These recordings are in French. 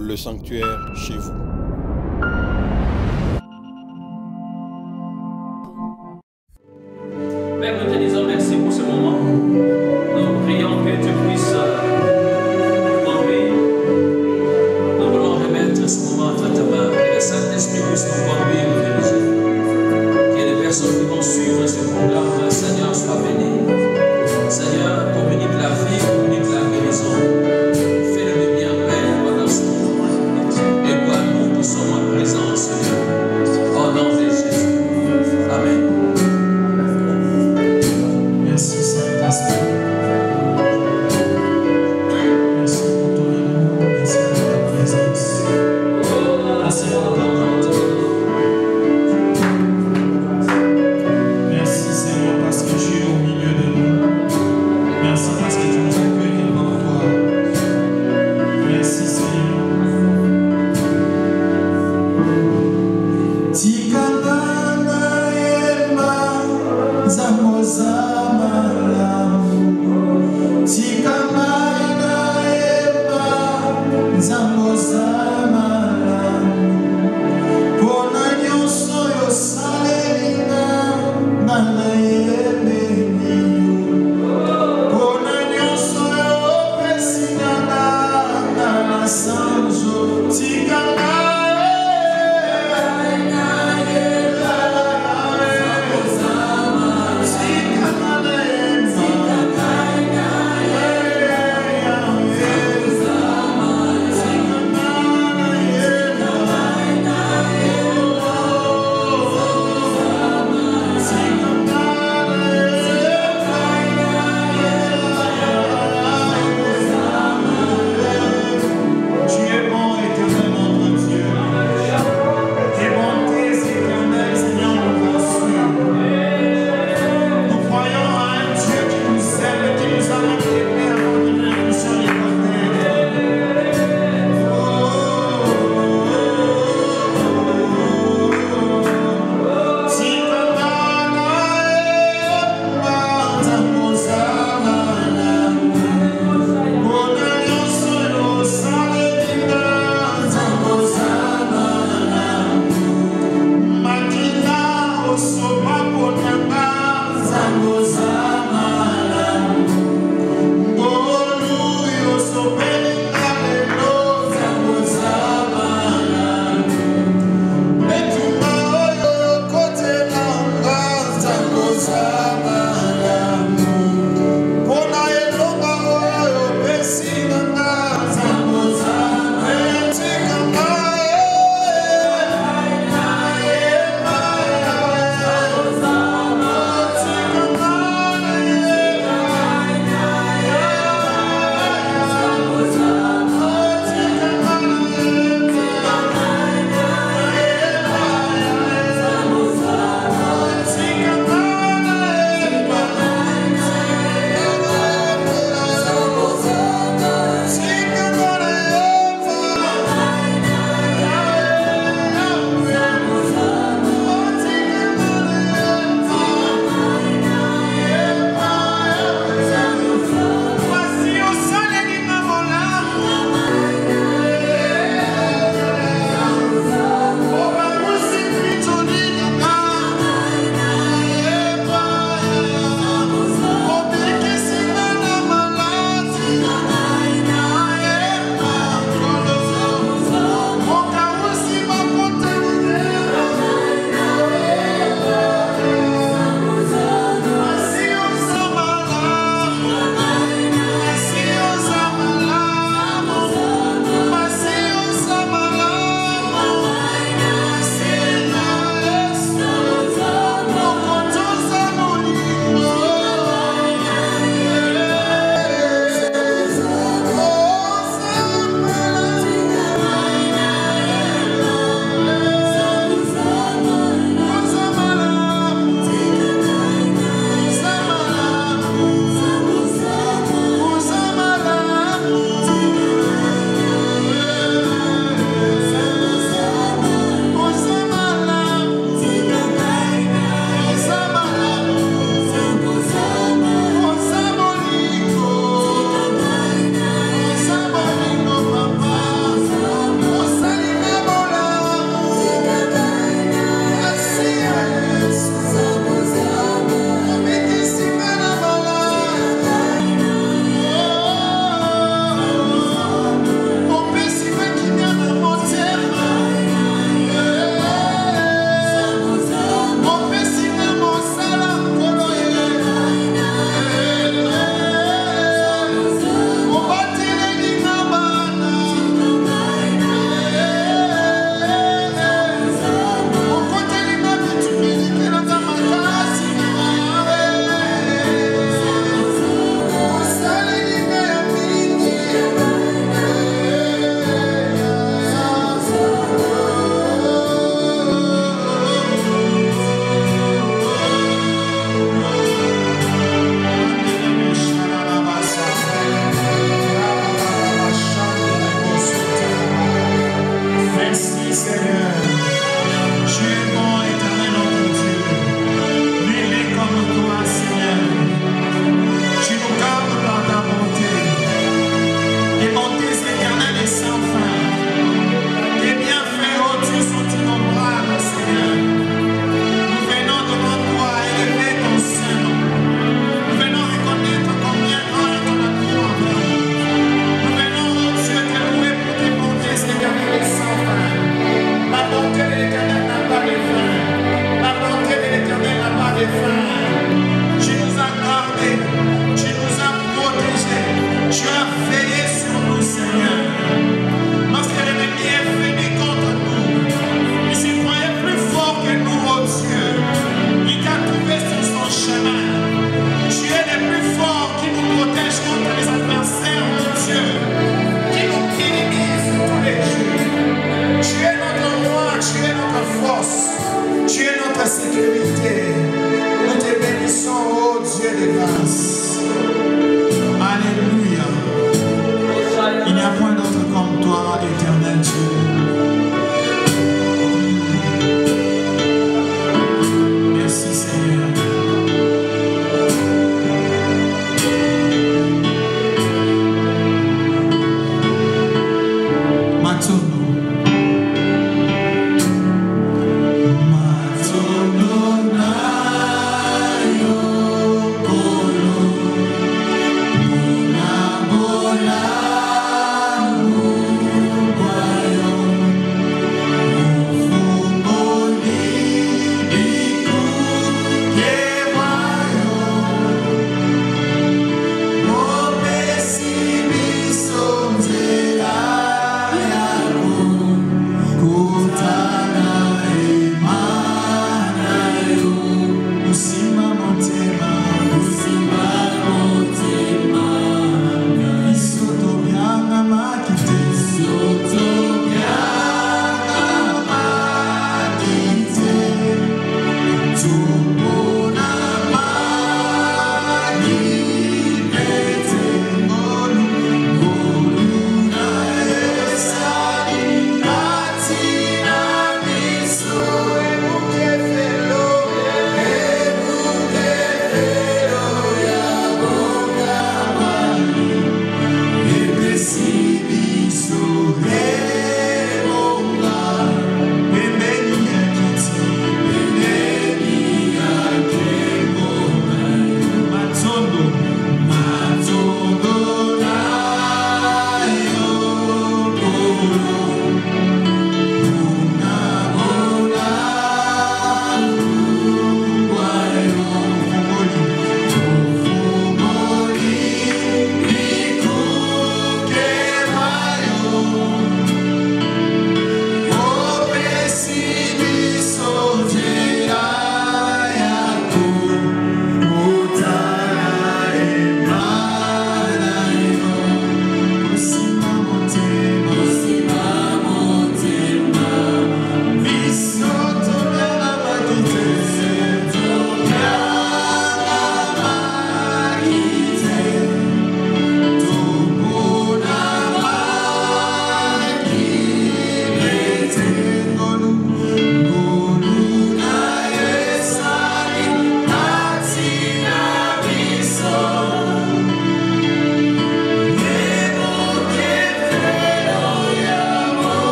le sanctuaire chez vous. Père, nous te disons merci pour ce moment. Nous prions que tu puisses nous conduire. Nous voulons remettre ce moment entre ta main. Que le Saint-Esprit puisse nous conduire, nous diriger. Que les personnes qui vont suivre ce programme, Seigneur, soient bénies. Seigneur, communique la vie, communique la guérison. Fais-le bien, Père, pendant ce moment. Et vois-nous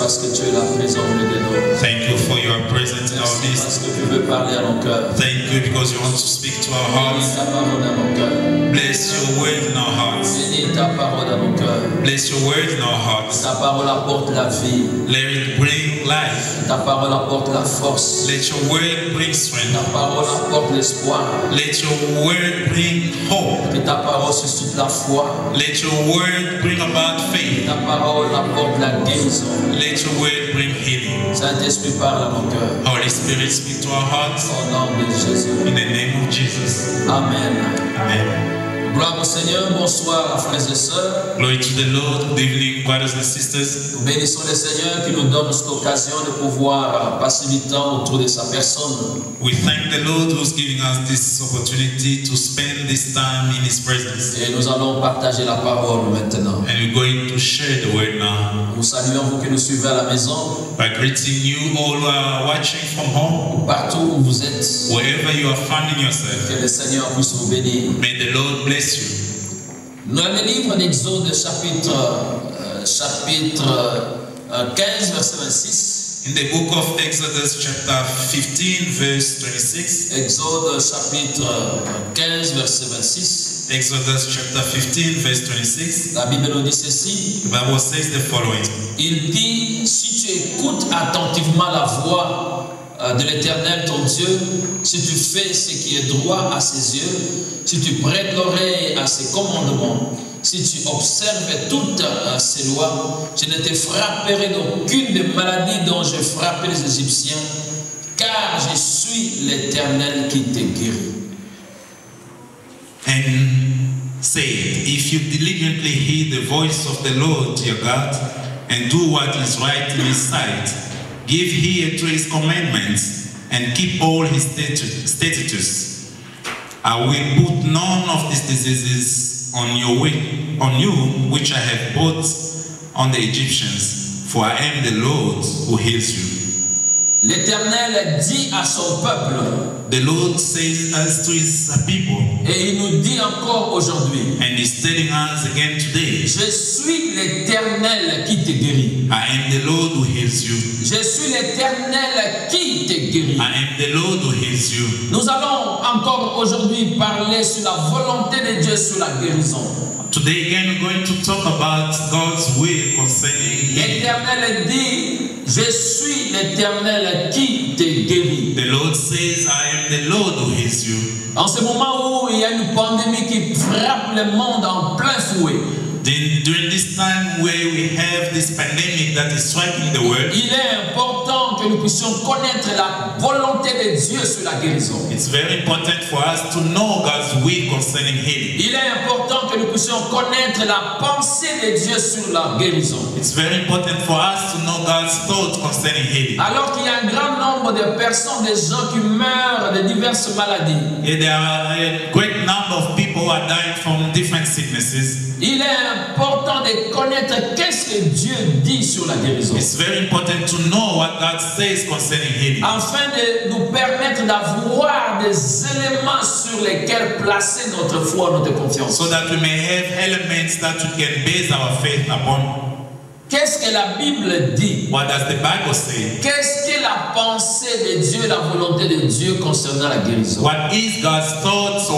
parce que tu es là présent au milieu de nous. Thank you for your presence in our Merci midst. parce que tu veux parler à nos cœurs. Thank you because you want to speak to our Bénis hearts. ta parole à nos cœurs. Bless your word in our hearts. Bénis ta parole à nos cœurs. Bless your word in our hearts. Ta parole apporte la vie. Let it bring life. Ta parole apporte la force. Let your word bring Ta strength. parole apporte l'espoir. Let your word bring hope. Que ta parole suscite la foi. Let your word bring about faith. Ta parole apporte la guérison. Let your word bring healing. Saint-Esprit parle à nos cœurs. Holy Spirit, speak to our hearts Au nom de Jésus. in the name of Jesus. Amen. Amen. Gloire au Seigneur. Bonsoir, frères et sœurs. Glory to the Lord. Good evening, brothers and sisters. Nous bénissons le Seigneur qui nous donne cette occasion de pouvoir passer du temps autour de sa personne. We thank the Lord who's giving us this opportunity to spend this time in His presence. Et nous allons partager la parole maintenant. And we're going to share the word now. Nous saluons vous qui nous suivez à la maison, By greeting you all who are watching from home, partout où vous êtes. wherever you are finding yourself. Que le Seigneur puisse vous bénir. May the Lord bless you. Dans le livre d'Exode, chapitre 15, verset 26. In the book of Exodus chapter 15 verse 26. Exode, chapitre 15, verset 26. Exodus chapter 15 verse 26. La Bible nous dit ceci. The Bible says the following. Il dit, si tu écoutes attentivement la voix de l'Éternel ton Dieu, si tu fais ce qui est droit à ses yeux, si tu prêtes l'oreille à ses commandements, si tu observes toutes ses lois, je ne te frapperai d'aucune des maladies dont j'ai frappé les Égyptiens, car je suis l'Éternel qui te guérit. And said, if you diligently heed the voice of the Lord your God, and do what is right in His sight, give heed to His commandments, and keep all His statutes, I will put none of these diseases on you, which I have brought on the Egyptians, for I am the Lord who heals you. L'Éternel dit à son peuple, The Lord says us to His people, et il nous dit encore aujourd'hui, and He's telling us again today, je suis l'Éternel qui te guérit. I am the Lord who heals you. Je suis l'Éternel qui te guérit. I am the Lord who heals you. Nous allons encore aujourd'hui parler sur la volonté de Dieu sur la guérison. Today again we're going to talk about God's will concerning healing. L'Éternel dit, je suis l'Éternel qui te guérit. The Lord says, I am the Lord who heals you. En ce moment où il y a une pandémie qui frappe le monde en plein fouet, During this time where we have this pandemic that is striking the world, il est important que nous puissions connaître la volonté de Dieu sur la guérison. it's very important for us to know God's will concerning healing. Il est important que nous puissions connaître la pensée de Dieu sur la guérison. It's very important for us to know God's thoughts concerning healing. Alors qu'il y a un grand nombre de personnes, des gens qui meurent de diverses maladies, Yeah, there are a great number of people who are dying from different sicknesses. il est important de connaître qu'est-ce que Dieu dit sur la guérison, It's very important to know what God says concerning healing, afin de nous permettre d'avoir des éléments sur lesquels placer notre foi, notre confiance. so that we may have elements that we can base our faith upon. Qu'est-ce que la Bible dit? What does the Bible say? Qu'est-ce que la pensée de Dieu, la volonté de Dieu concernant la guérison? What is God's thoughts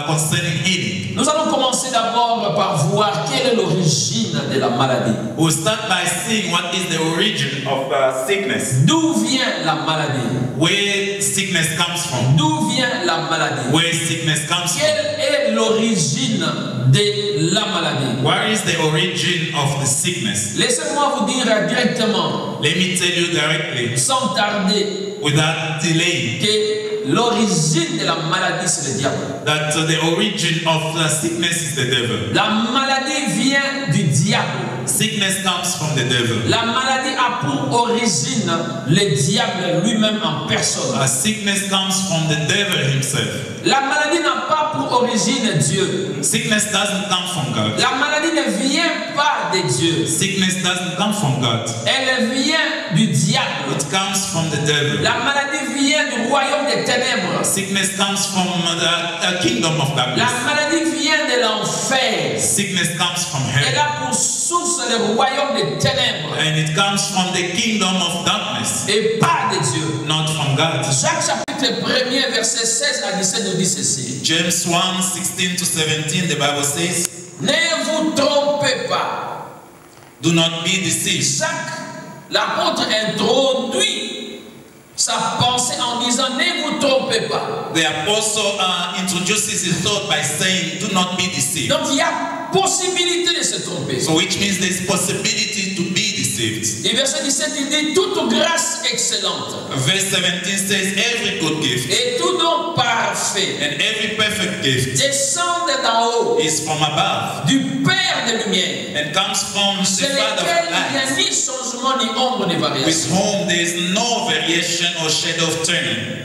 concerning healing? Nous allons commencer d'abord par voir quelle est l'origine de la maladie. We'll start by seeing what is the origin of sickness. D'où vient la maladie? Where sickness comes from. D'où vient la maladie? Where sickness comes from. Quelle est l'origine de la maladie? Where is the origin of the sickness? Laissez-moi vous dire directement, Let me tell you directly, sans tarder, without delay, que l'origine de la maladie, c'est le diable. that the origin of the sickness is the devil. La maladie vient du diable. Sickness comes from the devil. La maladie a pour origine le diable lui-même en personne. Sickness comes from the devil himself. La maladie n'a pas pour origine Dieu. Sickness doesn't come from God. La maladie ne vient pas de Dieu. Sickness doesn't come from God. Elle vient du diable. It comes from the devil. La maladie vient du royaume des ténèbres. Sickness comes from the kingdom of La darkness. maladie vient de l'enfer. Sickness comes from Elle hell. a pour source dans le royaume des ténèbres. And it comes from the kingdom of darkness, Et pas de Dieu. not from God. Jacques chapitre 1er, verset 16 à 17 nous dit ceci. James 1, 16 to 17, the Bible says, Ne vous trompez pas. do not be deceived. Jacques, l'apôtre, introduit sa pensée en disant ne vous trompez pas. The apostle introduces his thought by saying, do not be deceived. Donc il y a possibilité de se tromper. So which means there's possibility to be deceived. Et verset 17 il dit toute grâce excellente Verse 17 says, every good gift et tout don parfait and every perfect gift descend d'en haut is from above du Père des Lumières, and comes from chez the Father lequel of il n'y a lights, ni changement ni ombre de with variation. whom there is no variation or shadow of turning.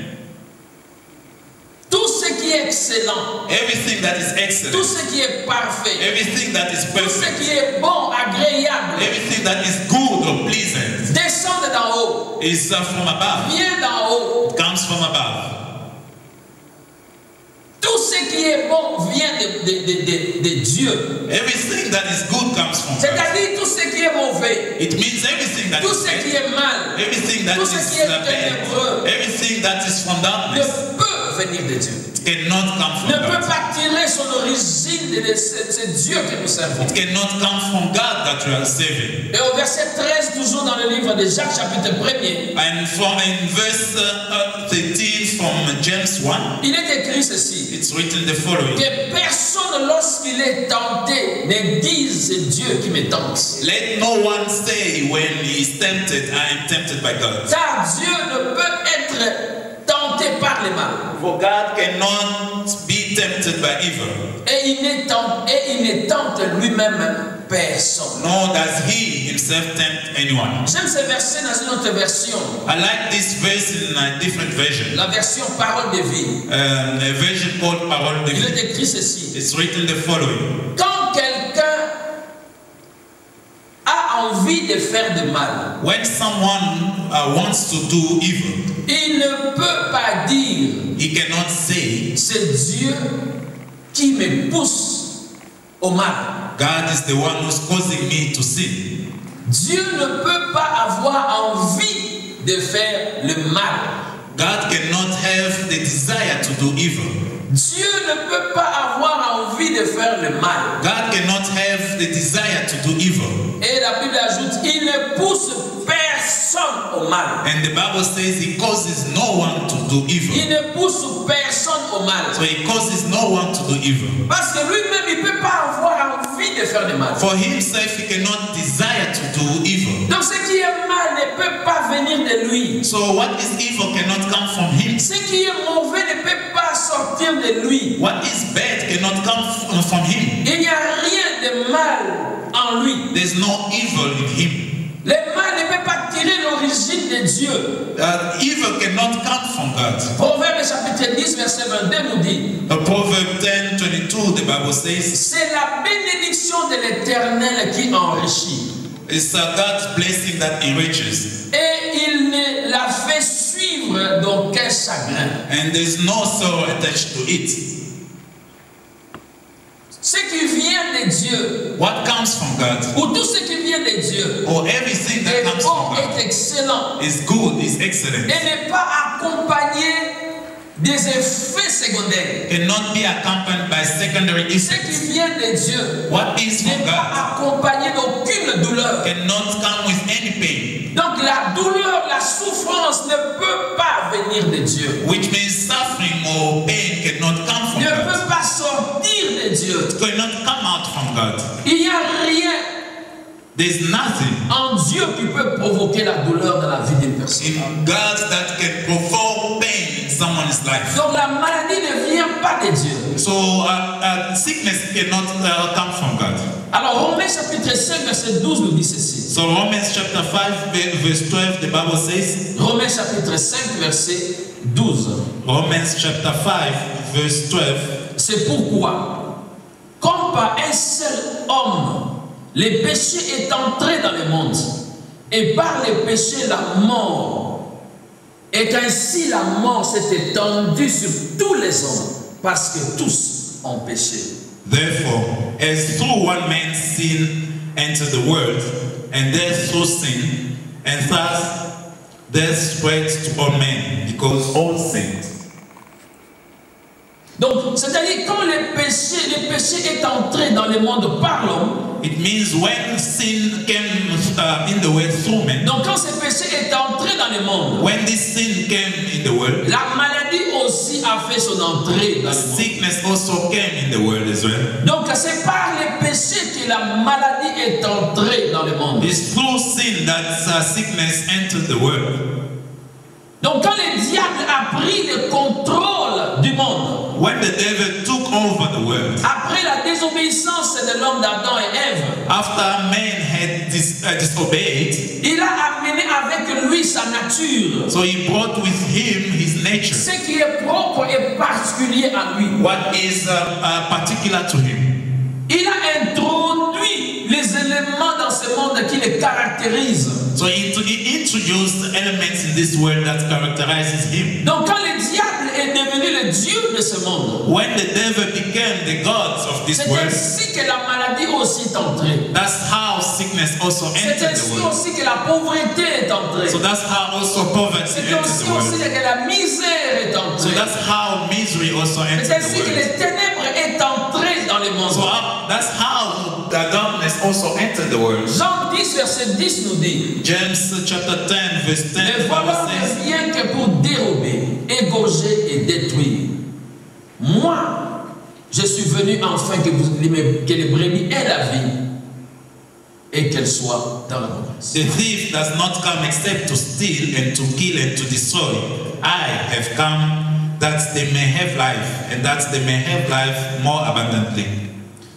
Tout ce qui est excellent, Everything that is tout excellent, ce qui est parfait, everything that is tout ce perfect, qui est bon, agréable, everything that is good or pleasant descend d'en haut, is from above, vient d'en haut. comes from above. Tout ce qui est bon vient de Dieu. Everything that is good comes from God. C'est-à-dire tout ce qui est mauvais, It means everything that tout is ce qui bad, est mal, everything that tout is ce qui est bad, ténébreux everything that is from ne darkness peut venir de Dieu. cannot come Ne from peut God. pas tirer son origine de ce Dieu que nous servons. It cannot come from God that you are saving. Et au verset 13, toujours dans le livre de Jacques, chapitre 1er, And in verse 13 from James 1, il est écrit ceci. it's written the following. Que personne, lorsqu'il est tenté, ne dise c'est Dieu qui me tente. Let no one say when he is tempted, I am tempted by God. Car Dieu ne peut être tenté par le mal. For God cannot be tempted by evil, Et il ne tente lui-même personne. nor does he himself tempt anyone. J'aime ce verset dans une autre version. I like this verse in a different version. La version parole de vie. A version called Parole de Il Vie. est écrit ceci. It's written the following. Quand quelqu'un a envie de faire du mal, When someone wants to do evil, il ne peut pas dire he cannot say, c'est Dieu qui me pousse au mal. God is the one who's causing me to sin. Dieu ne peut pas avoir envie de faire le mal. God cannot have the desire to do evil. Dieu ne peut pas avoir envie de faire le mal. God cannot have the desire to do evil. Et la Bible ajoute, il ne pousse personne au mal. And the Bible says he causes no one to do Il evil. ne pousse personne au mal. So he causes no one to do evil. Parce que lui-même, il ne peut pas avoir envie de faire le mal. For himself, he cannot desire to do evil. Donc ce qui est mal ne peut pas venir de lui. So what is evil cannot come from him. Ce qui est mauvais ne peut pas sortir de lui. What is bad cannot come from him. Il n'y a rien de mal en lui. There's no evil in him. Le mal ne peut pas tirer l'origine de Dieu. Evil cannot come from God. Proverbe chapitre 10, verset 22 nous dit, Proverbs 10:22, the Bible says, c'est la bénédiction de l'Éternel qui enrichit. it's God's blessing that enriches. Et il ne la fait suivre d'aucun chagrin. And there's no sorrow attached to it. Ce qui vient de Dieu, What comes from God, ou tout ce qui vient de Dieu, or everything that est comes bon, from God, est excellent. is good, is excellent. Et n'est pas accompagné des effets secondaires. Cannot be accompanied by secondary Ce effects. qui vient de Dieu What is from n'est God pas accompagné d'aucune douleur. cannot come with any pain, Donc la douleur, la souffrance ne peut pas venir de Dieu. which means suffering or pain cannot come from Ne God. peut pas sortir de Dieu. It cannot come out from God. Il n'y a rien There's nothing en Dieu qui peut provoquer la douleur dans la vie d'une personne. in God that can provoke pain in someone's life. Donc la maladie ne vient pas de Dieu. So sickness cannot come from God. Alors Romains chapitre 5 verset 12 nous dit ceci. So Romans chapter 5 verse 12, the Bible says, Romains chapitre 5 verset 12. Romans chapter 5 verse 12, C'est pourquoi, comme par un seul homme, le péché est entré dans le monde, et par le péché la mort, et qu'ainsi la mort s'est étendue sur tous les hommes, parce que tous ont péché. therefore, as through one man sin entered the world, and death through sin, and thus death spread to all men, because all sinned. Donc, c'est-à-dire quand le péché est entré dans le monde par l'homme. It means when sin came in the world through men. Donc quand ce péché est entré dans le monde, when this sin came in the world, la maladie aussi a fait son entrée dans le monde. Sickness also came in the world as well. Donc c'est par le péché que la maladie est entrée dans le monde. It's through sin that sickness entered the world. Donc quand le diable a pris le contrôle du monde, when the devil took over the world, après la désobéissance de l'homme d'Adam et Ève, after man had disobeyed, il a amené avec lui sa nature. So he brought with him his nature. Ce qui est propre et particulier à lui. What is particular to him. Il a introduit les éléments dans ce monde qui le caractérisent. So he introduced elements in this world that characterizes him. Donc quand le diable est devenu le Dieu de ce monde, when the devil became the gods of this world, c'est ainsi que la maladie aussi est entrée. That's how sickness also entered the world. C'est ainsi aussi que la pauvreté est entrée. So that's how also poverty entered the world. C'est ainsi aussi que la misère est entrée. So that's how misery also entered the world. C'est ainsi que les ténèbres est entré dans le monde. So that's how the darkness also entered the world. Jean 10 verset 10 nous dit. James chapter 10 verse 10. Le voleur ne vient que pour dérober, égorger et détruire. Moi, je suis venu enfin que les brebis aient la vie et qu'elles soient dans l'abondance. The thief does not come except to steal and to kill and to destroy. I have come that they may have life and that they may have life more abundantly.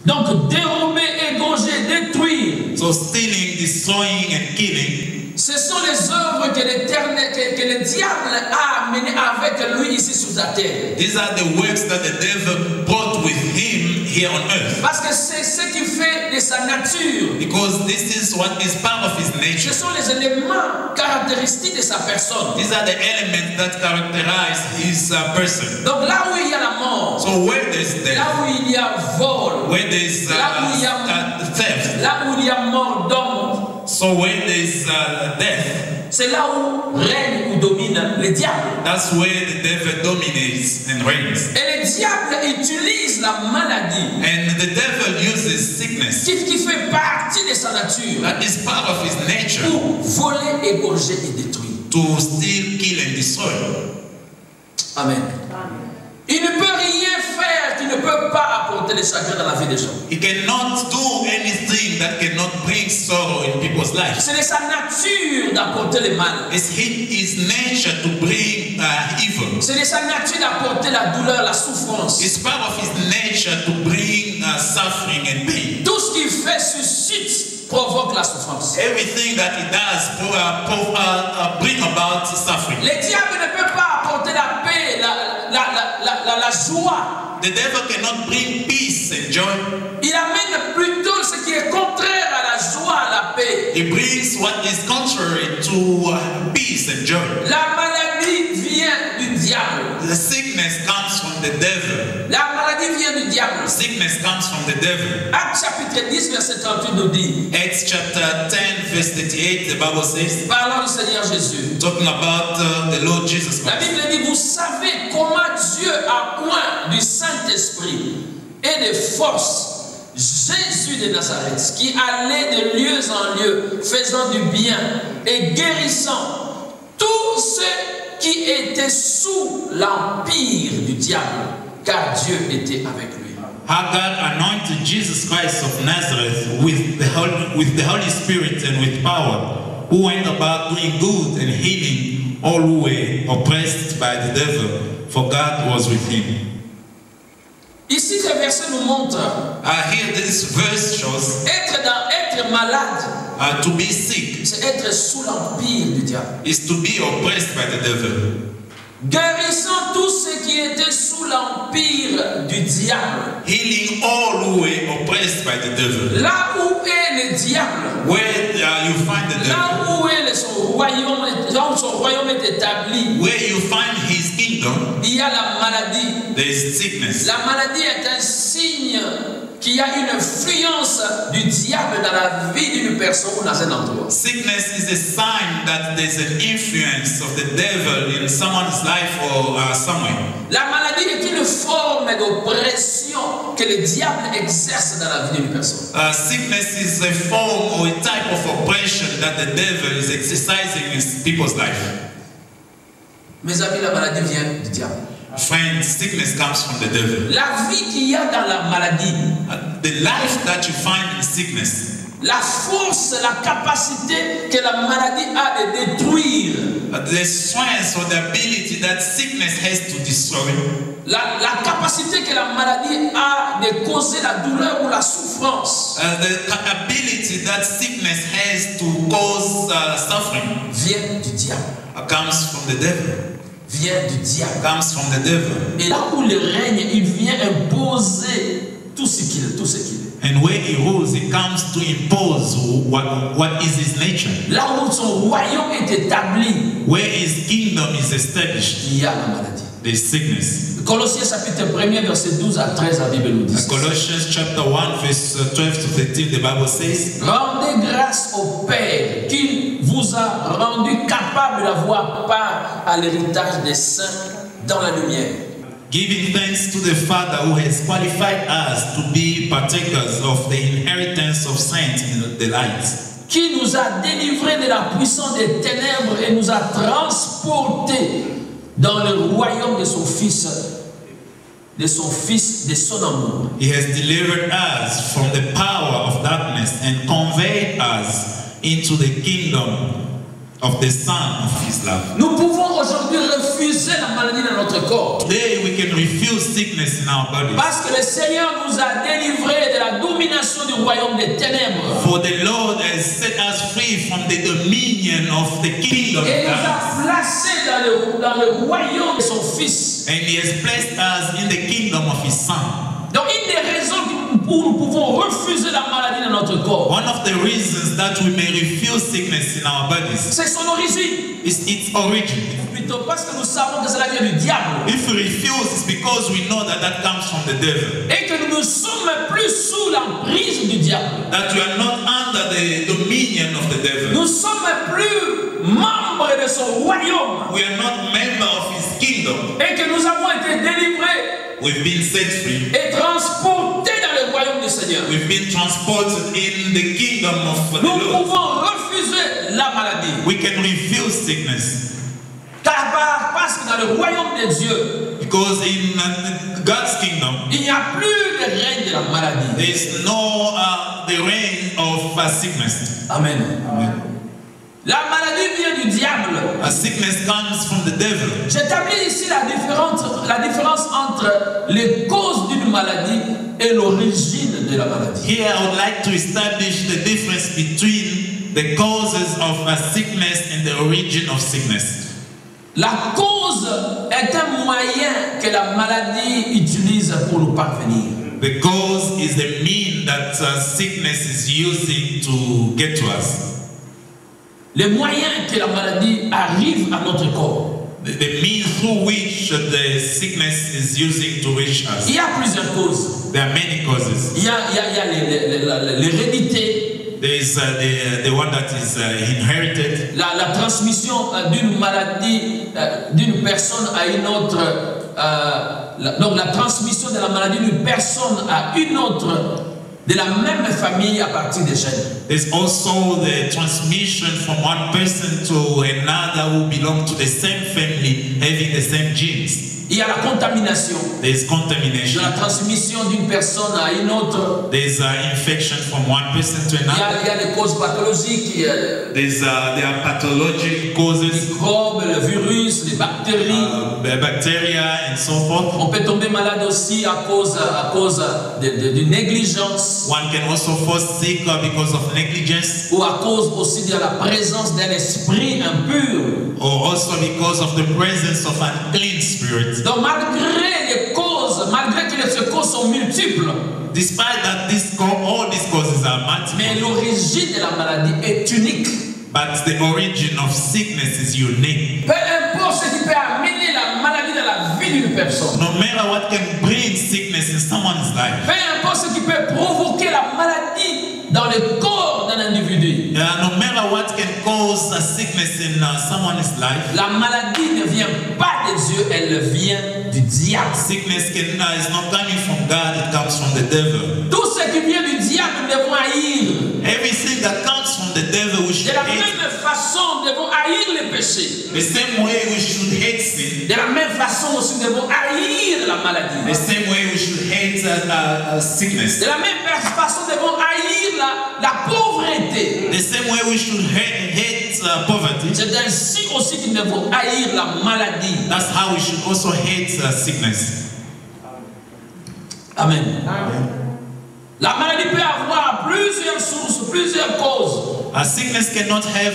Donc dérober, égorger, détruire. So stealing, destroying and killing. Ce sont les œuvres que le diable a amenées avec lui ici sur la terre. These are the works that the devil brought with him here on earth. Parce que c'est ce qui fait de sa nature. Because this is what is part of his nature. Ce sont les éléments caractéristiques de sa personne. These are the elements that characterize his person. Donc là où il y a la mort, so where there is death, là où il y a vol, where there is là où il y a theft, là où il y a mort d'homme, so when there is death, c'est là où règne ou domine le diable. That's where the devil dominates and reigns. Et le diable utilise la maladie. And the devil uses sickness. Qui fait partie de sa nature. That is part of his nature. Pour voler, égorger et détruire. To steal, kill and destroy. Amen. Il ne peut rien faire qui ne peut pas apporter le chagrin dans la vie des gens. He cannot do anything that cannot bring sorrow in people's lives. C'est de sa nature d'apporter le mal. It's his nature to bring evil. C'est de sa nature d'apporter la douleur, la souffrance. It's part of his nature to bring suffering and pain. Tout ce qu'il fait suscite, provoque la souffrance. Everything that he does bring about suffering. Le diable ne peut pas apporter la paix, la joie. The devil cannot bring peace and joy. Il amène plutôt ce qui est contraire à la joie, à la paix. He brings what is contrary to peace and joy. La maladie vient du diable. The sickness comes from the devil. La maladie vient du diable. Sickness comes from the devil. Actes chapitre 10 verset 38 nous dit. Acts chapter 10 verse 38, the Bible says. Parlant du Seigneur Jésus. Talking about the Lord Jesus Christ. La Bible dit, vous savez comment Dieu a oint du Saint-Esprit et de force Jésus de Nazareth, qui allait de lieu en lieu, faisant du bien et guérissant tous ceux qui étaient sous l'empire du diable, car Dieu était avec lui. How God anointed Jesus Christ of Nazareth with the Holy Spirit and with power, who went about doing good and healing all who were oppressed by the devil, for God was with him. Ici, ce verset nous montre here this verse shows être malade, to be sick, c'est être sous l'empire du diable. Is to be oppressed by the devil. Guérissant tous ceux qui étaient sous l'empire du diable. Healing all who were oppressed by the devil. Là où est le diable, where you find the devil, là où est son royaume est établi, where you find his kingdom, il y a la maladie. there is sickness. La maladie est un signe qu'il y a une influence du diable dans la vie d'une personne ou dans un endroit. Sickness is a sign that there's an influence of the devil in someone's life or somewhere. La maladie est une forme d'oppression que le diable exerce dans la vie d'une personne. Sickness is a form or a type of oppression that the devil is exercising in people's life. Mes amis, la maladie vient du diable. Friends, sickness comes from the devil. La vie qu'il y a dans la maladie, The life that you find in sickness, la force, la capacité que la maladie a de détruire, the strength or the ability that sickness has to destroy, la capacité que la maladie a de causer la douleur ou la souffrance, the ability that sickness has to cause suffering vient du diable. Comes from the devil. Vient du diable. Comes from the devil. Et là où il règne, il vient imposer tout ce qu'il est. And where he rules, he comes to impose what is his nature. Là où son royaume est établi, where his kingdom is established, il y a la maladie. There is sickness. Colossiens chapitre 1 verset 12 à 13 la Bible nous dit. Colossians chapter 1 verse 12 to 13 the Bible says, rendez grâce au Père qui vous a rendu capable d'avoir part à l'héritage des saints dans la lumière. Giving thanks to the Father who has qualified us to be partakers of the inheritance of saints in the light. Qui nous a délivrés de la puissance des ténèbres et nous a transportés dans le royaume de son Fils, de son amour. He has delivered us from the power of darkness and conveyed us into the kingdom of the Son of His love. Nous pouvons aujourd'hui refuser la maladie dans notre corps. Today we can refuse sickness in our bodies. Parce que le Seigneur nous a délivrés de la domination du royaume des ténèbres. For the Lord has set us free from the dominion of the kingdom of Et nous darkness. a placés dans le royaume de son Fils. And He has placed us in the kingdom of His Son. Donc une des raisons où nous pouvons refuser la maladie dans notre corps, One of the reasons that we may refuse sickness in our bodies c'est son origine. is its origin. Plutôt parce que nous savons que cela vient du diable. If we refuse, it's because we know that that comes from the devil. Et que nous ne sommes plus sous l'emprise du diable. That we are not under the dominion of the devil. Nous ne sommes plus membres de son royaume. We are not members of His kingdom. Et que nous avons été délivrés We've been set free. et transportés dans le royaume du Seigneur. We've been transported in the kingdom of the Nous Lord. pouvons refuser la maladie. We can refuse sickness. Parce que dans le royaume de Dieu, Because in God's kingdom, il n'y a plus de règne de la maladie. there is no the reign of sickness. Amen. Amen. La maladie vient du diable. A sickness comes from the devil. J'établis ici la différence entre les causes d'une maladie et l'origine de la maladie. Here I would like to establish the difference between the causes of a sickness and the origin of sickness. La cause est un moyen que la maladie utilise pour nous parvenir. The cause is the mean that sickness is using to get to us. Le moyen que la maladie arrive à notre corps. The means through which the sickness is using to reach us. Il y a plusieurs causes. There are many causes. Il y a l'hérédité. There is the one that is inherited. La transmission d'une maladie d'une personne à une autre. Donc la transmission de la maladie d'une personne à une autre de la même famille à partir des gènes. There's also the transmission from one person to another who belong to the same family, having the same genes. Il y a la contamination. There's contamination. La transmission d'une personne à une autre. There's infection from one person to another. Il y a des causes pathologiques. There are pathologic causes. Les microbes, le virus, les bactéries. Bacteria and so forth. On peut tomber malade aussi à cause de négligence. One can also fall sick because of negligence. Ou à cause aussi de la présence d'un esprit impur. Or also because of the presence of an unclean spirit. Donc malgré les causes, malgré que ces causes sont multiples, despite that all these causes are multiple, mais l'origine de la maladie est unique. But the origin of sickness is unique. Peu importe ce qui peut amener la maladie dans la vie d'une personne. No matter what can bring sickness in someone's life. Peu importe ce qui peut provoquer la maladie dans le corps d'un individu. No matter what can cause a sickness in someone's life, La maladie ne vient pas de Dieu, elle vient du diable. sickness is not coming from God, it comes from the devil. Tout ce qui vient du diable, nous devons haïr. Everything that comes from the devil, we De should la hate. même façon, nous devons haïr les péchés. The same way we should hate sin, De la même façon aussi, nous devons haïr la maladie. the same way we should hate sickness. De la même façon, nous devons haïr la pauvreté. The same way we should hate poverty. C'est ainsi aussi que nous devons haïr la maladie. That's how we should also hate sickness. Amen. La maladie peut avoir plusieurs sources, plusieurs causes. A sickness cannot have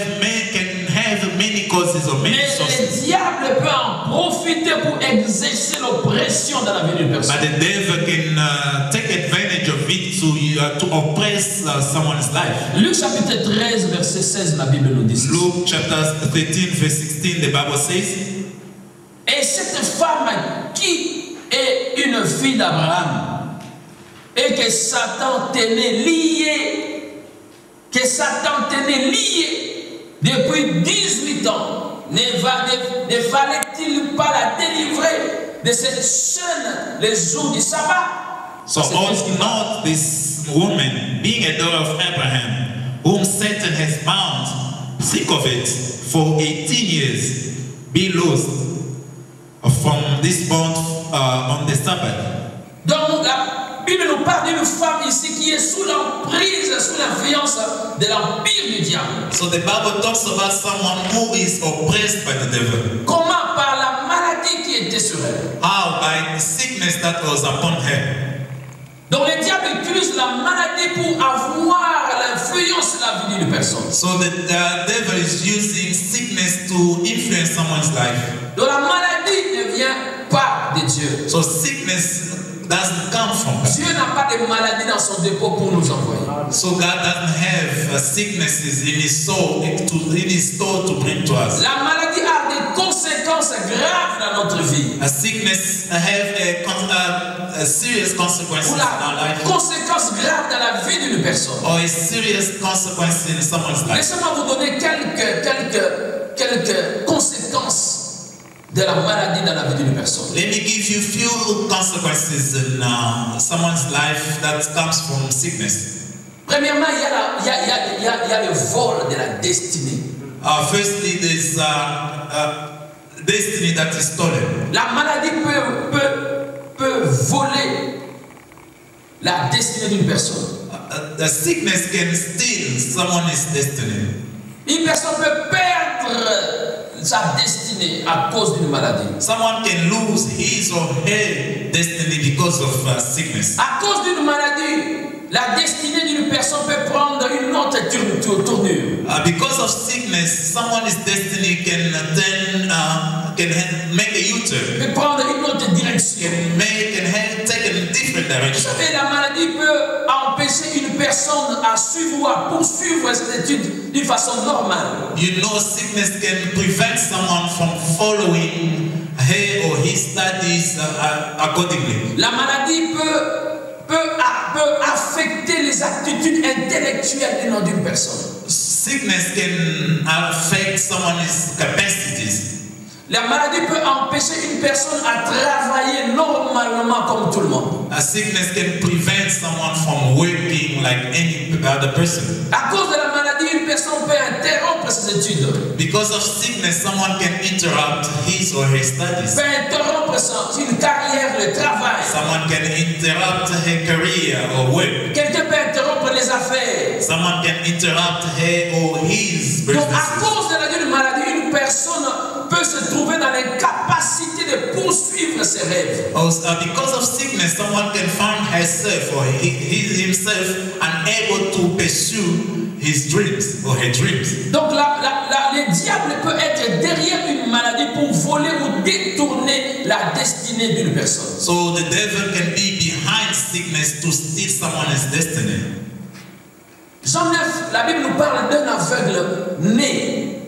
many causes or many Mais sources. le diable peut en profiter pour exercer l'oppression dans la vie d'une personne. But the devil can take advantage of it to oppress someone's life. Luc chapitre 13, verset 16, la Bible nous dit. Luke chapter 13, verse 16, the Bible says, Et cette femme qui est une fille d'Abraham et que Satan tenait liée, depuis 18 ans, ne fallait-il pas la délivrer de cette chaîne les jours du sabbat? so ought not this woman, being a daughter of Abraham, whom Satan has bound, think of it, for 18 years, be loosed from this bond on the Sabbath. Donc la Bible nous parle d'une femme ici qui est sous l'emprise, sous l'influence de l'empire du diable. So the Bible talks about someone who is oppressed by the devil. Comment? Par la maladie qui était sur elle. How? By the sickness that was upon her. Donc le diable utilise la maladie pour avoir l'influence sur la vie d'une personne. So the devil is using sickness to influence someone's life. Donc la maladie ne vient pas de Dieu. So sickness doesn't come from God. Dieu n'a pas de maladie dans son dépôt pour nous envoyer. So God doesn't have sicknesses in his soul, in his store to bring to us. La maladie a des conséquences graves dans notre vie. A sickness have a serious consequences Ou in our la life, conséquence grave dans la vie d'une personne. or a serious consequence in someone's life. Laissez-moi vous donner quelques conséquences de la maladie dans la vie d'une personne. Let me give you few consequences in someone's life that comes from sickness. Premièrement, il y a le vol de la destinée. Firstly, there's destiny that is stolen. La maladie peut voler la destinée d'une personne. The sickness can steal someone's destiny. Une personne peut perdre sa destinée à cause d'une maladie. Someone can lose his or her destiny because of sickness. À cause d'une maladie, la destinée d'une personne peut prendre une autre tournure. Because of sickness, someone's destiny can make a U-turn. Peut prendre une autre direction. Can take a different Vous direction. savez, la maladie peut empêcher une personne à suivre ou à poursuivre ses études d'une façon normale. You know, sickness can prevent someone from following her or his studies accordingly. La maladie peut affecter les aptitudes intellectuelles d'une personne. Sickness can affect someone's capacities. La maladie peut empêcher une personne à travailler normalement comme tout le monde. A sickness can prevent someone from working like any other person. À cause de la maladie, une personne peut interrompre ses études. Because of sickness, someone can interrupt his or her studies. Peut interrompre une carrière, le travail. Someone can interrupt her career or work. Quelqu'un peut interrompre les affaires. Someone can interrupt her or his Donc, businesses. à cause de la maladie, une personne peut se trouver dans l'incapacité de poursuivre ses rêves. Because of sickness, someone can find herself or himself unable to pursue his dreams or her dreams. Donc, le diable peut être derrière une maladie pour voler ou détourner la destinée d'une personne. So the devil can be behind sickness to steal someone's destiny. Jean 9, la Bible nous parle d'un aveugle né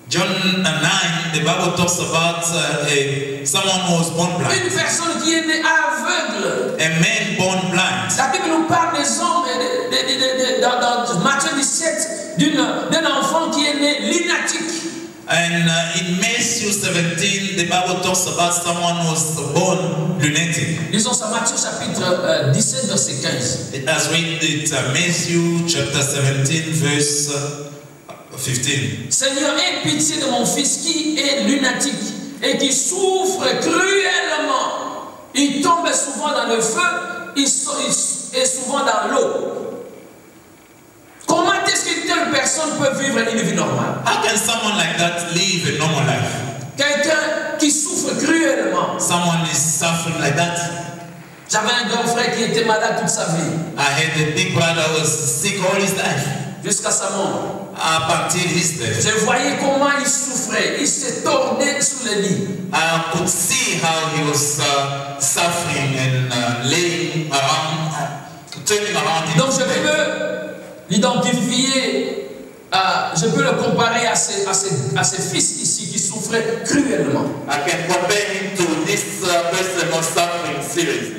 John 9, the Bible talks about someone who was born blind. Une personne qui est née aveugle. A man born blind. La Bible nous parle des hommes, dans Matthieu 17, d'un enfant qui est né lunatique. And in Matthew 17, the Bible talks about someone who was born lunatic. Lisons ça, Matthieu chapitre 17, verset 15. It has read it, Matthew chapter 17, verse 15. Seigneur, aie pitié de mon fils qui est lunatique et qui souffre cruellement. Il tombe souvent dans le feu, il est souvent dans l'eau. Comment est-ce qu'une telle personne peut vivre une vie normale? How can someone like that live a normal life? Quelqu'un qui souffre cruellement. Someone is suffering like that. J'avais un grand frère qui était malade toute sa vie. I had a big brother who was sick all his life. Jusqu'à sa mort. Up until his death. Je voyais comment il souffrait. Il se tordait sous le lit. I could see how he was suffering and laying around, turning around him. Donc je peux l'identifier, je peux le comparer à ses fils ici qui souffraient cruellement. I can compare him to this person who was suffering seriously.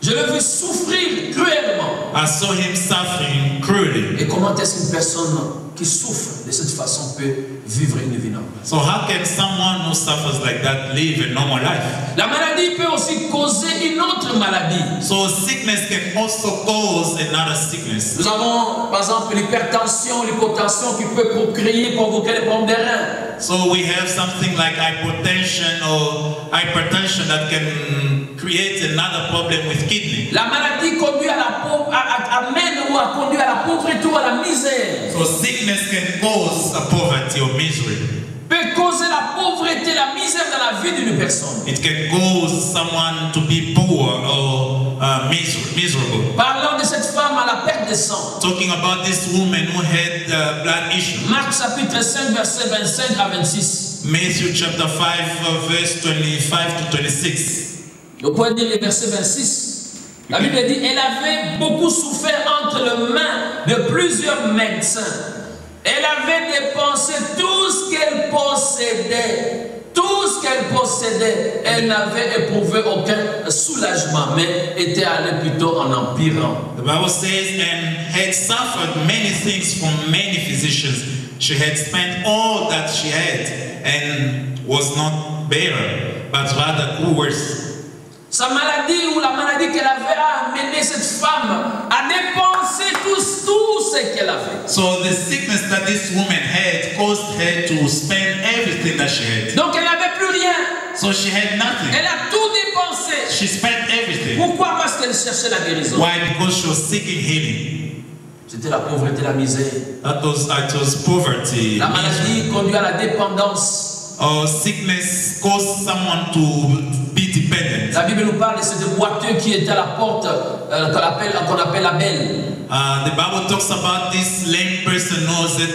Je l'ai vu souffrir cruellement. I saw him suffering cruelly. Et comment est-ce qu'une personne qui souffre de cette façon peut vivre une vie normale? So how can someone who suffers like that live a normal life? La maladie peut aussi causer une autre maladie. So sickness can also cause another sickness. Nous avons par exemple l'hypertension, l'hypotension qui peut provoquer les problèmes des reins. So we have something like hypertension that can create another problem with kidney. La maladie conduit amène ou a conduit à la pauvreté ou à la misère. So sickness can cause a poverty or misery. Peut causer la pauvreté, la misère dans la vie d'une personne. It can cause someone to be poor or miserable. Parlons de cette femme à la perte de sang. Talking about this woman who had blood issue. Marc chapitre 5 verset 25 à 26. Matthew chapter 5 verse 25 to 26. Vous pouvez dire le verset 26. La Bible dit, elle avait beaucoup souffert entre les mains de plusieurs médecins. Elle avait dépensé tout ce qu'elle possédait. Tout ce qu'elle possédait. Elle n'avait éprouvé aucun soulagement, mais était allée plutôt en empirant. The Bible says, and had suffered many things from many physicians. She had spent all that she had and was not better, but rather grew worse. Sa maladie ou la maladie qu'elle avait a amené cette femme à dépenser tout ce qu'elle avait. So the sickness that this woman had caused her to spend everything that she had. Donc elle n'avait plus rien. So she had nothing. Elle a tout dépensé. She spent everything. Pourquoi? Parce qu'elle cherchait la guérison. Why? Because she was seeking healing. C'était la pauvreté, la misère. It was poverty. La maladie conduit à la dépendance. Sickness caused someone to be dependent. La Bible nous parle de ce boiteux qui était à la porte qu'on appelle la belle. The Bible talks about this lame person who was at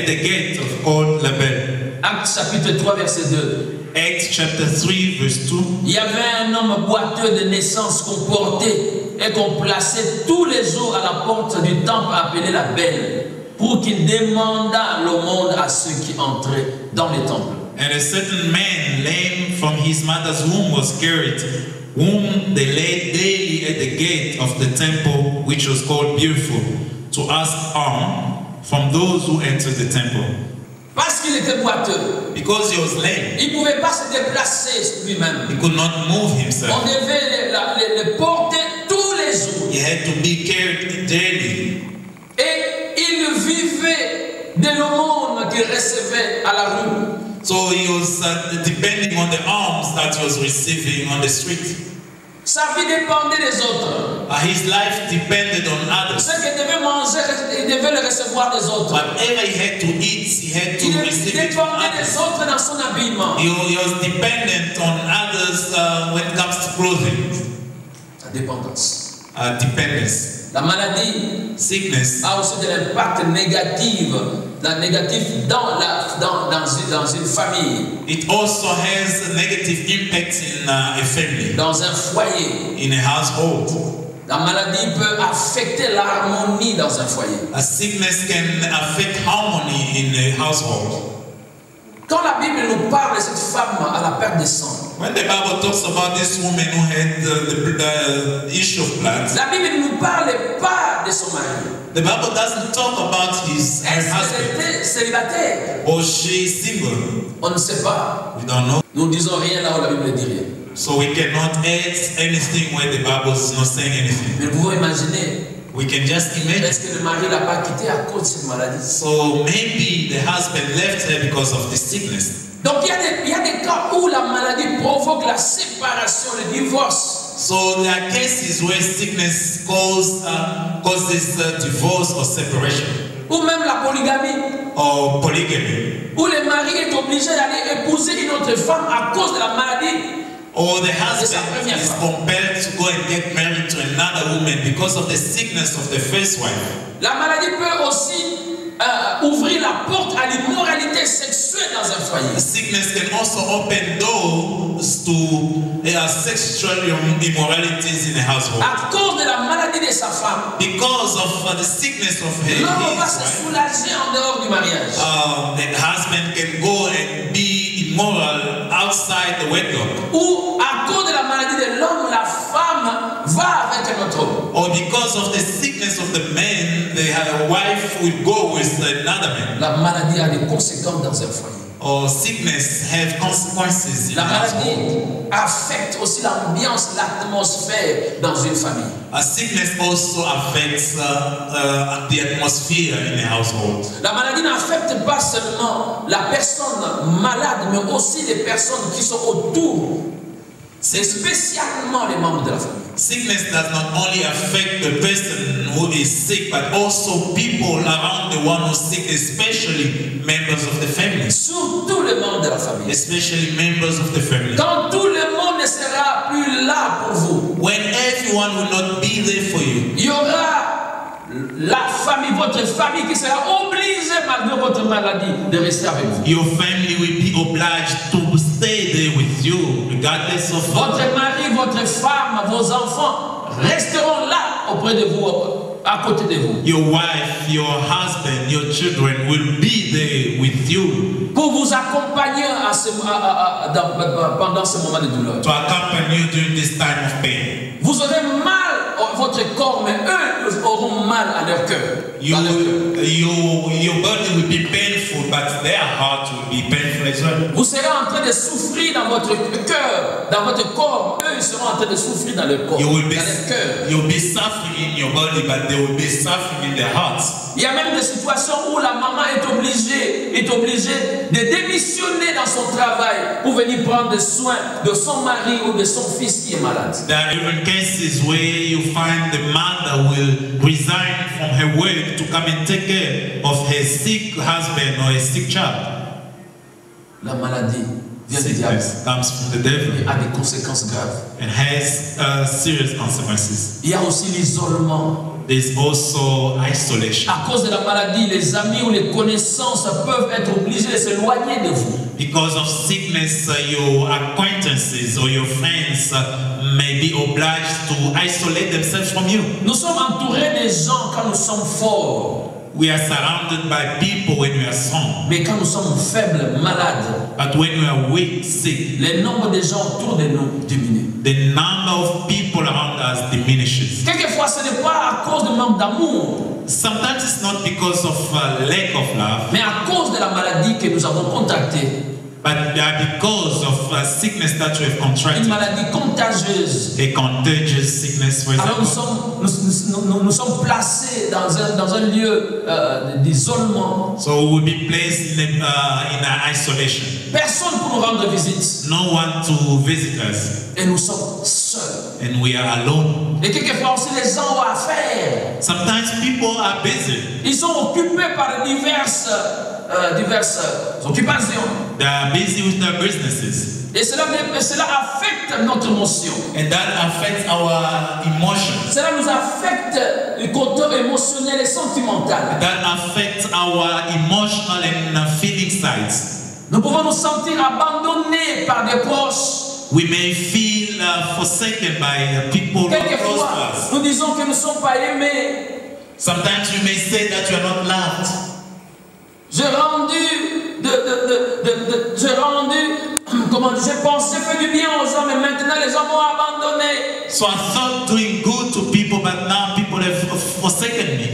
the gate of called Label. Actes chapitre 3 verset 2. Acts chapter 3 verse 2. Il y avait un homme boiteux de naissance qu'on portait et qu'on plaçait tous les jours à la porte du temple appelé la belle, pour qu'il demandât l'aumône à ceux qui entraient dans le temple. And a certain man, lame from his mother's womb, was carried, whom they laid daily at the gate of the temple, which was called Beautiful, to ask alms from those who entered the temple. Parce qu'il était boiteux. Because he was lame. Il ne pouvait pas se déplacer lui-même. He could not move himself. On devait le porter tous les jours. He had to be carried daily. Et il vivait de l'aumône qu'il recevait à la rue. So he was depending on the alms that he was receiving on the street. Sa vie dépendait des autres. His life depended on others. Ce qu'il devait manger, il devait le recevoir des autres. Whatever he had to eat, he had to receive it from dépendait des others. autres dans son habillement. He was dependent on others when it comes to clothing. La dépendance. Dependence. La maladie Sickness a aussi de l'impact négatif dans une famille. It also has a negative impact in a family, Dans un foyer. in a household. La maladie peut affecter l'harmonie dans un foyer. A sickness can affect harmony in a household. Quand la Bible nous parle de cette femme à la perte de sang, when the Bible talks about this woman who had the issue of blood, la Bible ne nous parle pas de son mari. the Bible doesn't talk about her Est-ce qu'elle husband. était célibataire? Or she is single. On ne sait pas. We don't know. Nous ne disons rien là où la Bible ne dit rien. So we cannot add anything where the Bible is not saying anything. Mais nous pouvons imaginer, We can just imagine. est-ce que le mari ne l'a pas quittée à cause de cette maladie? So maybe the husband left her because of the sickness. Donc il y a des cas où la maladie provoque la séparation, le divorce. So there are cases where sickness causes divorce or separation Ou même la polygamie, or polygamy. où le mari est obligé d'aller épouser une autre femme à cause de la maladie. Or the husband première is femme. compelled to go and get married to another woman because of the sickness of the first wife. La maladie peut aussi ouvrir la porte à l'immoralité sexuelle dans un foyer. Sickness can also open doors to sexual immoralities in a household. À cause de la maladie de sa femme, Because of the sickness of his l'homme va se wife, soulager en dehors du mariage. the husband can go and be immoral outside the wedlock. Ou à cause de la maladie de l'homme, la femme va avec un autre homme. Or because of the sickness of the man, the wife will go with another man. La maladie a des conséquences dans un foyer. Or sickness have consequences in La a household. maladie affecte aussi l'ambiance, l'atmosphère dans une famille. Sickness also affects the atmosphere in a household. La maladie n'affecte pas seulement la personne malade, mais aussi les personnes qui sont autour. C'est spécialement les membres de la famille. Sickness does not only affect the person who is sick, but also people around the one who's sick, especially members of the family. Surtout les membres de la famille. Especially members of the family. Quand tout le monde ne sera plus là pour vous, When everyone will not be there for you, il y aura la famille, votre famille qui sera obligée malgré votre maladie de rester avec vous. your family will be obliged to stay there with you, regardless of Votre mari, votre femme, vos enfants resteront là auprès de vous, à côté de vous. your wife, your husband, your children will be there with you Pour vous accompagner pendant ce moment de douleur. to accompany you during this time of pain. Vous aurez mal à votre corps, mais eux auront mal à leur cœur. Dans leur cœur. Your body will be painful, but their heart will be painful as well. Vous serez en train de souffrir dans votre cœur, dans votre corps. Eux, ils seront en train de souffrir dans leur corps, You will dans leur cœur. you'll be suffering in your body, but they will be suffering in their hearts. Il y a même des situations où la maman est obligée de démissionner dans son travail pour venir prendre soin de son mari ou de son fils qui est malade. There are even cases where you find the mother will resign from her work to come and take care of her sick husband or a sick child. La maladie vient du diable Sickness comes from the devil et a des conséquences graves. and has serious consequences. Il y a aussi l'isolement. There's also isolation. À cause de la maladie, les amis ou les connaissances peuvent être obligés de s'éloigner de vous. Because of sickness, your acquaintances or your friends may be obliged to isolate themselves from you. Nous sommes entourés des gens quand nous sommes forts. We are surrounded by people when we are strong. Mais quand nous sommes faibles, malades, But when we are weak, sick, le nombre de gens autour de nous diminue. the number of people around us diminishes. Quelquefois, ce n'est pas à cause de manque d'amour, Sometimes it's not because of lack of love, mais à cause de la maladie que nous avons contractée. but because of sickness that we have Une contracted. maladie contagieuse. A contagious sickness, for Alors example. nous sommes placés dans un lieu d'isolement. So we will be placed in isolation. Personne pour nous rendre visite. No one to visit us. Et nous sommes seuls. And we are alone. Et quelquefois aussi les gens ont affaire. Sometimes people are busy. Ils sont occupés par diverses occupations. They are busy with their businesses. Et cela affecte notre émotion. And that affects our emotions. Cela nous affecte le côté émotionnel et sentimental. That affects our emotional and feeling sides. Nous pouvons nous sentir abandonnés par des proches. We may feel forsaken by people who are close to Quelquefois, us. nous disons que nous ne sommes pas aimés. Sometimes you may say that you are not loved. J'ai rendu j'ai rendu, comment dire, j'ai pensé faire du bien aux hommes, et maintenant les hommes m'ont abandonné. So I thought doing good to people, but now people have forsaken me.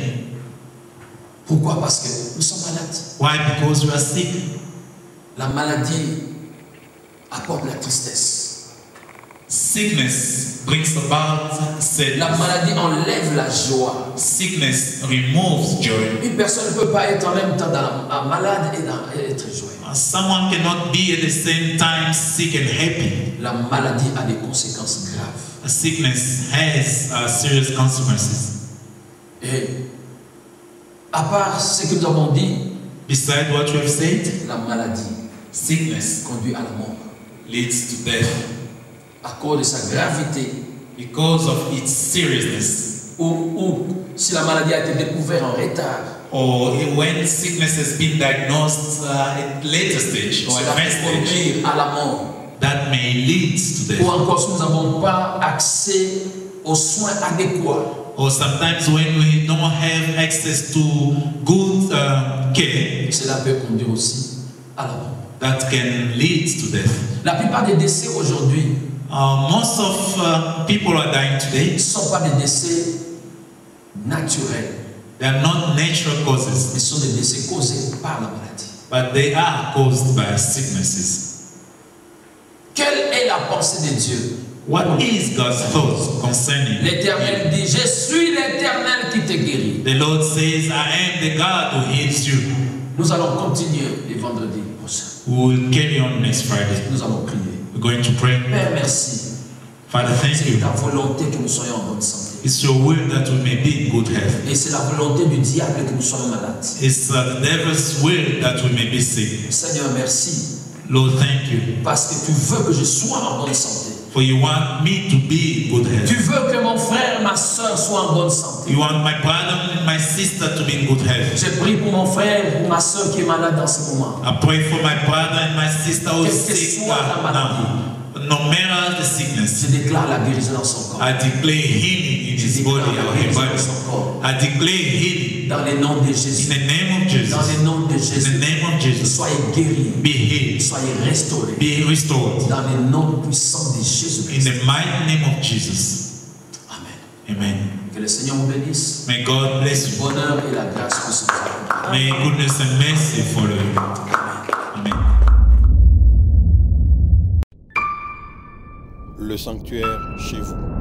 Pourquoi? Parce que nous sommes malades. Why? Because we are sick. La maladie apporte la tristesse. Sickness brings about La sadness. maladie enlève la joie. Sickness removes joy. Une personne ne peut pas être en même temps malade et être joyeuse. Someone cannot be at the same time sick and happy. La maladie a des conséquences graves. Sickness has serious consequences. Et à part ce que nous avons dit, Besides what you have said, la maladie sickness conduit à la mort. leads to death À cause de sa gravité, because of its seriousness. ou si la maladie a été découverte en retard, Or when sickness has been diagnosed at later stage or cela advanced peut stage, conduire à la mort. that may lead to Ou death. encore si nous n'avons pas accès aux soins adéquats, Or sometimes when we don't have access to good care, cela peut conduire aussi à la mort. that can lead to death. La plupart des décès aujourd'hui Most of people are dying today. ne sont pas des décès naturels, They are not natural causes, mais sont des décès causés par la maladie. but they are caused by sicknesses. Quelle est la pensée de Dieu? What is God's thought concerning L'Éternel dit, je suis l'Éternel qui te guérit. The Lord says, I am the God who heals you. Nous allons continuer les vendredis prochains. We will carry on next Friday. Nous allons prier. We're going to pray. Père, merci. Father, thank C'est you. ta volonté que nous soyons en bonne santé. It's your will that we may be in good health. Et c'est la volonté du diable que nous soyons malades. It's the devil's will that we may be sick. Seigneur, merci. Lord, thank you. Parce que tu veux que je sois en bonne santé. For you want me to be in good health. Tu veux que mon frère, ma soeur soient en bonne santé. You want my brother and my sister to be in good health. Je prie pour mon frère, pour ma soeur qui est malade dans ce moment. I pray for my brother and my sister who is Quelle que sick soit la maladie. now. No matter the sickness, Je déclare la guérison dans son corps. I declare healing in Je his déclare body la or her guérison dans body. son corps. I declare healing Dans le nom de in Jésus. the name of Jesus. Dans le nom de In the Jésus. name of Jesus, Soyez guéris. be healed, Soyez restaurés. be restored. Dans le nom puissant de In Jésus-Christ. the mighty name of Jesus. Amen. Amen. Que le Seigneur vous bénisse. May God bless you. Bonheur et la grâce pour ce travail. May goodness and mercy follow you. Amen. Le sanctuaire chez vous.